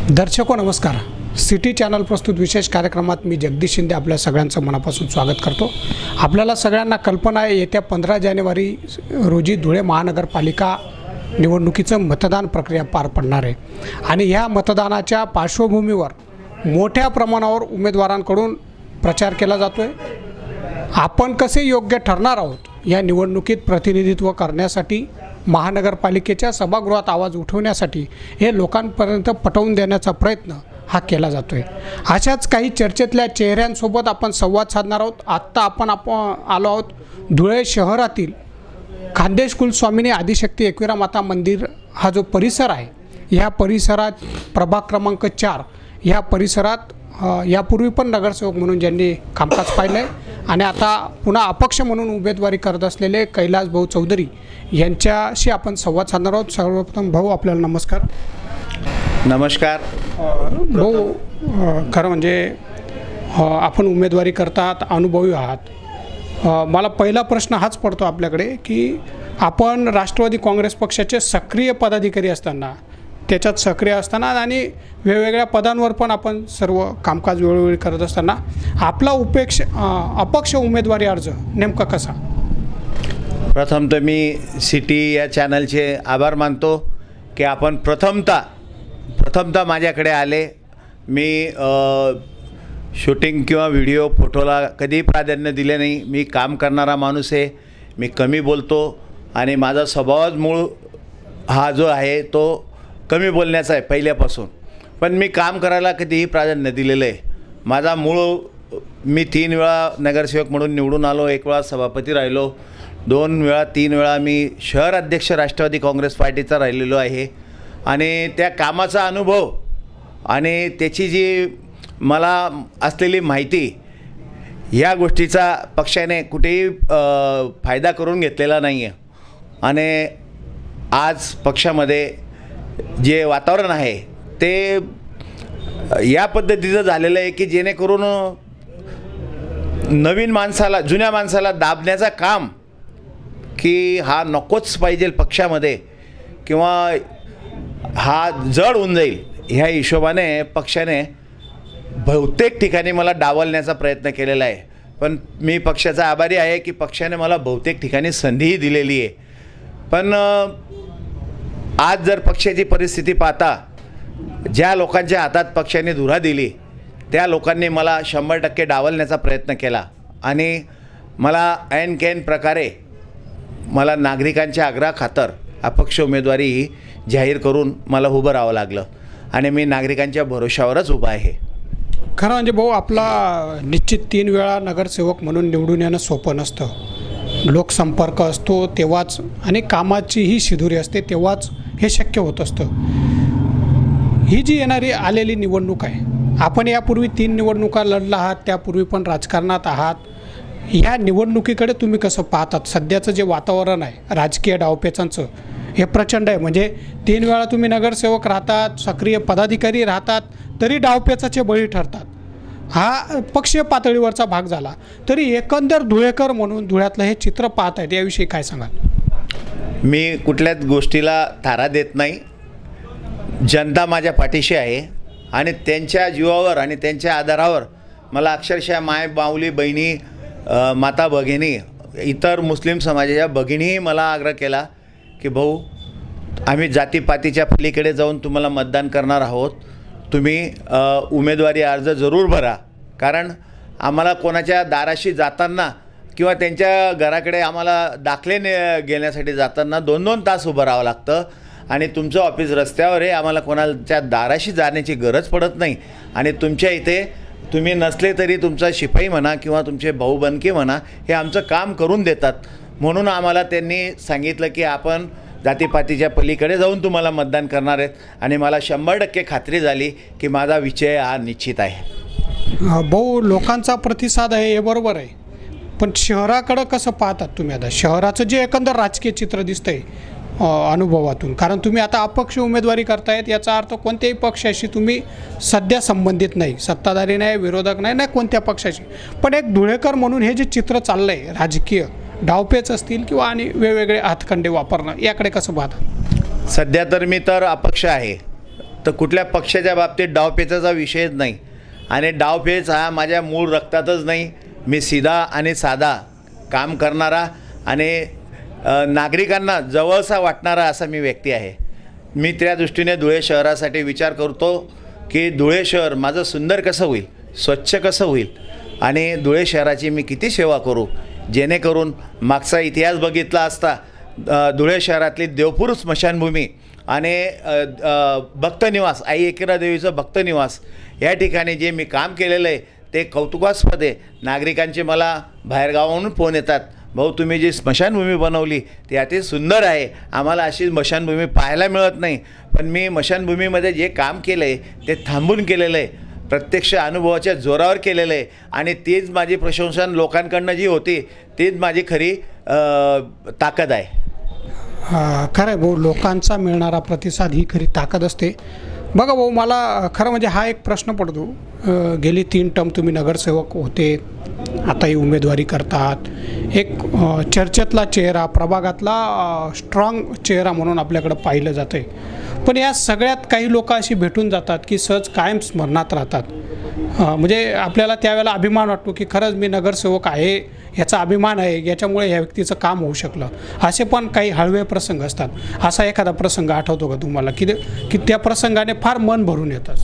दर्शको नमस्कार. City channel प्रस्तुत विशेष कार्यक्रमात मी जगदीश शिंदे आपल्या सगळ्यांचं मनापासून स्वागत करतो. आपल्याला सगळ्यांना कल्पना आहे येत्या 15 जानेवारी रोजी धुळे महानगरपालिका निवडणुकीचं मतदान प्रक्रिया पार पडणार आहे आणि ह्या मतदानाच्या पार्श्वभूमीवर मोठ्या प्रमाणावर उमेदवारांकडून प्रचार केला जातो आहे. आपण कसे योग्य ठरणार आहोत या निवडणुकीत प्रतिनिधित्व करण्यासाठी, महानगरपालिकेच्या सभागृहात आवाज उठवण्यासाठी हे लोकांपर्यंत पटवून देण्याचा प्रयत्न हा केला जातो आहे. अशाच काही चर्चेतल्या चेहऱ्यांसोबत आपण संवाद साधणार आहोत. आत्ता आपण आलो आहोत धुळे शहरातील खान्देश कुलस्वामिनी आदिशक्ती एकविरा माता मंदिर हा जो परिसर आहे, ह्या परिसरात प्रभाग क्रमांक 4 ह्या परिसरात यापूर्वी पण नगरसेवक म्हणून ज्यांनी कामकाज पाहिलं आहे आणि आता पुन्हा अपक्ष म्हणून उमेदवारी करत असलेले कैलास भाऊ चौधरी यांच्याशी आपण संवाद साधणार आहोत. सर्वप्रथम भाऊ आपल्याला नमस्कार. नमस्कार भाऊ, खरं म्हणजे आपण उमेदवारी करतात, अनुभवी आहात. मला पहिला प्रश्न हाच पडतो आपल्याकडे की आपण राष्ट्रवादी काँग्रेस पक्षाचे सक्रिय पदाधिकारी असताना, त्याच्यात सक्रिय असताना आणि वेगवेगळ्या पदांवर पण आपण सर्व कामकाज वेळोवेळी करत असताना आपला अपक्ष उमेदवारी अर्ज नेमका कसा? प्रथम तर मी सिटी या चॅनलचे आभार मानतो की आपण प्रथमतः माझ्याकडे आले. मी शूटिंग किंवा व्हिडिओ फोटोला कधीही प्राधान्य दिले नाही. मी काम करणारा माणूस आहे. मी कमी बोलतो आणि माझा स्वभावच मूळ हा जो आहे तो कमी बोलण्याचा आहे पहिल्यापासून. पण मी काम करायला कधीही प्राधान्य दिलेलं आहे. माझा मी 3 वेळा नगरसेवक म्हणून निवडून आलो, 1 वेळा सभापती राहिलो, 3 वेळा मी शहर अध्यक्ष राष्ट्रवादी काँग्रेस पार्टीचा राहिलेलो आहे. आणि त्या कामाचा अनुभव आणि त्याची जी मला असलेली माहिती, ह्या गोष्टीचा पक्षाने कुठेही फायदा करून घेतलेला नाही आहे. आणि आज पक्षामध्ये जे वातावरण आहे ते या पद्धतीचं झालेलं आहे की जेणेकरून जुन्या माणसाला दाबण्याचं काम की हा नकोच पाहिजे पक्षामध्ये किंवा हा जड होऊन जाईल, ह्या हिशोबाने पक्षाने बहुतेक ठिकाणी मला डावलण्याचा प्रयत्न केलेला आहे. पण मी पक्षाचा आभारी आहे की पक्षाने मला बहुतेक ठिकाणी संधीही दिलेली आहे. पण आज जर पक्षाची परिस्थिती पाहता, ज्या लोकांच्या हातात पक्षाने धुरा दिली त्या लोकांनी मला 100% डावलण्याचा प्रयत्न केला आणि मला ऐन प्रकारे मला नागरिकांच्या आग्रहाखातर अपक्ष उमेदवारी ही जाहीर करून मला उभं राहावं लागलं आणि मी नागरिकांच्या भरोशावरच उभा आहे. खरं म्हणजे भाऊ, आपला निश्चित 3 वेळा नगरसेवक म्हणून निवडून येणं सोपं नसतं. लोकसंपर्क असतो तेव्हाच आणि कामाचीही शिदुरी असते तेव्हाच हे शक्य होत असतं. ही जी येणारी आलेली निवडणूक आहे, आपण यापूर्वी 3 निवडणुका लढला आहात, त्यापूर्वी पण राजकारणात आहात. ह्या निवडणुकीकडे तुम्ही कसं पाहतात? सध्याचं जे वातावरण आहे राजकीय डावपेचांचं हे प्रचंड आहे. म्हणजे 3 वेळा तुम्ही नगरसेवक राहतात, सक्रिय पदाधिकारी राहतात, तरी डावपेचाचे बळी ठरतात. हा पक्षीय पातळीवरचा भाग झाला तरी एकंदर धुळेकर म्हणून धुळ्यातलं हे चित्र पाहत आहेत, याविषयी काय सांगाल? मी कुठल्याच गोष्टीला थारा देत नाही. जनता माझ्या पाठीशी आहे आणि त्यांच्या जीवावर आणि त्यांच्या आधारावर मला अक्षरशः माऊली बहिणी, माता भगिनी, इतर मुस्लिम समाजाच्या भगिनीही मला आग्रह केला की भाऊ, आम्ही जातीपातीच्या पलीकडे जाऊन तुम्हाला मतदान करणार आहोत, तुम्ही उमेदवारी अर्ज जरूर भरा. कारण आम्हाला कोणाच्या दाराशी जाताना किंवा त्यांच्या घराकडे आम्हाला दाखले घेण्यासाठी जाताना 2-2 तास उभं राहावं लागतं आणि तुमचं ऑफिस रस्त्यावर आहे. आम्हाला कोणाच्या दाराशी जाण्याची गरज पडत नाही आणि तुमच्या इथे तुम्ही नसले तरी तुमचा शिपाई म्हणा किंवा तुमचे भाऊबंदकी म्हणा हे आमचं काम करून देतात. म्हणून आम्हाला त्यांनी सांगितलं की आपण जातीपातीच्या पलीकडे जाऊन तुम्हाला मतदान करणार आहेत आणि मला 100% खात्री झाली की माझा विजय हा निश्चित आहे. भाऊ, लोकांचा प्रतिसाद आहे हे बरोबर आहे, पण शहराकडं कसं पाहतात तुम्ही? आता शहराचं जे एकंदर राजकीय चित्र दिसतंय अनुभवातून, कारण तुम्ही आता अपक्ष उमेदवारी करतायत, याचा अर्थ कोणत्याही पक्षाशी तुम्ही सध्या संबंधित नाही, सत्ताधारी नाही, विरोधक नाही कोणत्या पक्षाशी. पण एक धुळेकर म्हणून हे जे चित्र चाललं आहे राजकीय, डावपेच असतील किंवा आणि वेगवेगळे हातखंडे वापरणं, याकडे कसं पाहता? सध्या तर मी अपक्ष आहे. तर कुठल्या पक्षाच्या बाबतीत डावपेचाचा विषयच नाही आणि डावपेच हा माझ्या मूळ रक्तातच नाही. मी सीधा आणि साधा काम करणारा आणि नागरिकांना जवळचा वाटणारा असा मी व्यक्ती आहे. मी त्या दृष्टीने धुळे शहरासाठी विचार करतो की धुळे शहर माझं सुंदर कसं होईल, स्वच्छ कसं होईल आणि धुळे शहराची मी किती सेवा करू, जेणेकरून मागचा इतिहास बघितला असता धुळे शहरातली देवपूर स्मशानभूमी आणि भक्तनिवास आई एकेरा देवीचं भक्तनिवास या ठिकाणी जे मी काम केलेलं आहे ते कौतुकास्पद आहे. नागरिकांचे मला बाहेरगावाहून फोन येतात, भाऊ तुम्ही जी स्मशानभूमी बनवली ती अति सुंदर आहे, आम्हाला अशी स्मशानभूमी पाहायला मिळत नाही. पण मी स्मशानभूमीमध्ये जे काम केलं आहे ते थांबून केलेलं आहे, प्रत्यक्ष अनुभवाच्या जोरावर केलेलं आहे आणि तीच माझी प्रशंसा लोकांकडनं जी होती तीच माझी खरी ताकद आहे. खरं आहे भाऊ, लोकांचा मिळणारा प्रतिसाद ही खरी ताकद असते. बघा भाऊ, मला खरं म्हणजे हा एक प्रश्न पडतो. गेली 3 टर्म तुम्ही नगरसेवक होते, आताही उमेदवारी करतात. एक चर्चेतला चेहरा, प्रभागातला स्ट्रॉंग चेहरा म्हणून आपल्याकडं पाहिलं जातं आहे. पण या सगळ्यात काही लोक अशी भेटून जातात की सहज कायम स्मरणात राहतात. म्हणजे आपल्याला त्यावेळेला अभिमान वाटतो की खरंच मी नगरसेवक आहे, याचा अभिमान आहे, याच्यामुळे ह्या व्यक्तीचं काम होऊ शकलं. असे पण काही हळवे प्रसंग असतात. असा एखादा प्रसंग आठवतो का तुम्हाला की त्या प्रसंगाने फार मन भरून येतं?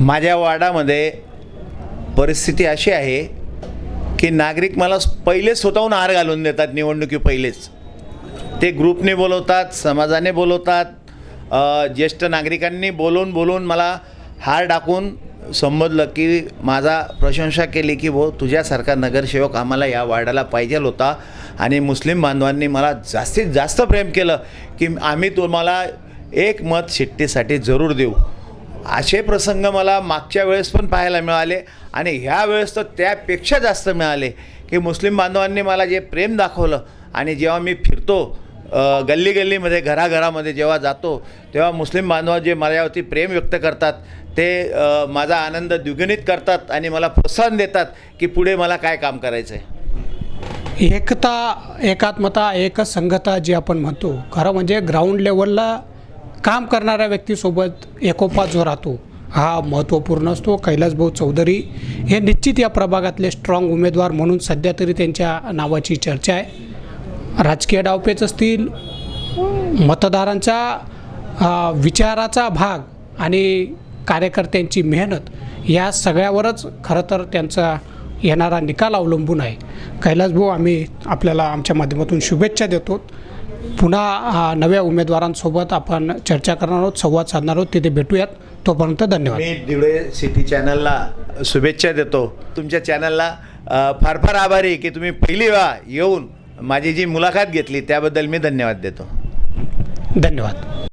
माझ्या वार्डामध्ये परिस्थिती अशी आहे की नागरिक मला पहिले स्वतःहून हार घालून देतात. निवडणुकी पहिलेच ते ग्रुपने बोलवतात, समाजाने बोलवतात, ज्येष्ठ नागरिकांनी बोलून मला हार टाकून समजलं की माझा प्रशंसा केली की भाऊ तुझ्यासारखा नगरसेवक आम्हाला या वार्डाला पाहिजे होता. आणि मुस्लिम बांधवांनी मला जास्तीत जास्त प्रेम केलं की आम्ही तुम्हाला 1 मत शिट्टीसाठी जरूर देऊ. असे प्रसंग मला मागच्या वेळेस पण पाहायला मिळाले आणि ह्या वेळेस तर त्यापेक्षा जास्त मिळाले की मुस्लिम बांधवांनी मला जे प्रेम दाखवलं. आणि जेव्हा मी फिरतो गल्ली गल्लीमध्ये, घराघरामध्ये जेव्हा जातो तेव्हा मुस्लिम बांधव जे माझ्यावरती प्रेम व्यक्त करतात ते माझा आनंद द्विगुणित करतात आणि मला प्रोत्साहन देतात की पुढे मला काय काम करायचं आहे. एकता, एकात्मता, एकसंघता जी आपण म्हणतो, खरं म्हणजे ग्राउंड लेवलला काम करणाऱ्या व्यक्तीसोबत एकोपा जो राहतो हा महत्त्वपूर्ण असतो. कैलासभाऊ चौधरी हे निश्चित या प्रभागातले स्ट्रॉंग उमेदवार म्हणून सध्या तरी त्यांच्या नावाची चर्चा आहे. राजकीय डावपेच असतील, मतदारांच्या विचाराचा भाग आणि कार्यकर्त्यांची मेहनत या सगळ्यावरच खरं तर त्यांचा येणारा निकाल अवलंबून आहे. कैलासभाऊ, आम्ही आपल्याला आमच्या माध्यमातून शुभेच्छा देतो. पुन्हा नव्या उमेदवारांसोबत आपण चर्चा करणार आहोत, संवाद साधणार आहोत. तिथे भेटूयात. तोपर्यंत धन्यवाद. मी धुळे सिटी चॅनलला शुभेच्छा देतो. तुमच्या चॅनलला फार फार आभारी आहे की तुम्ही पहिली वेळा येऊन माझी जी मुलाखत घेतली त्याबद्दल मी धन्यवाद देतो. धन्यवाद.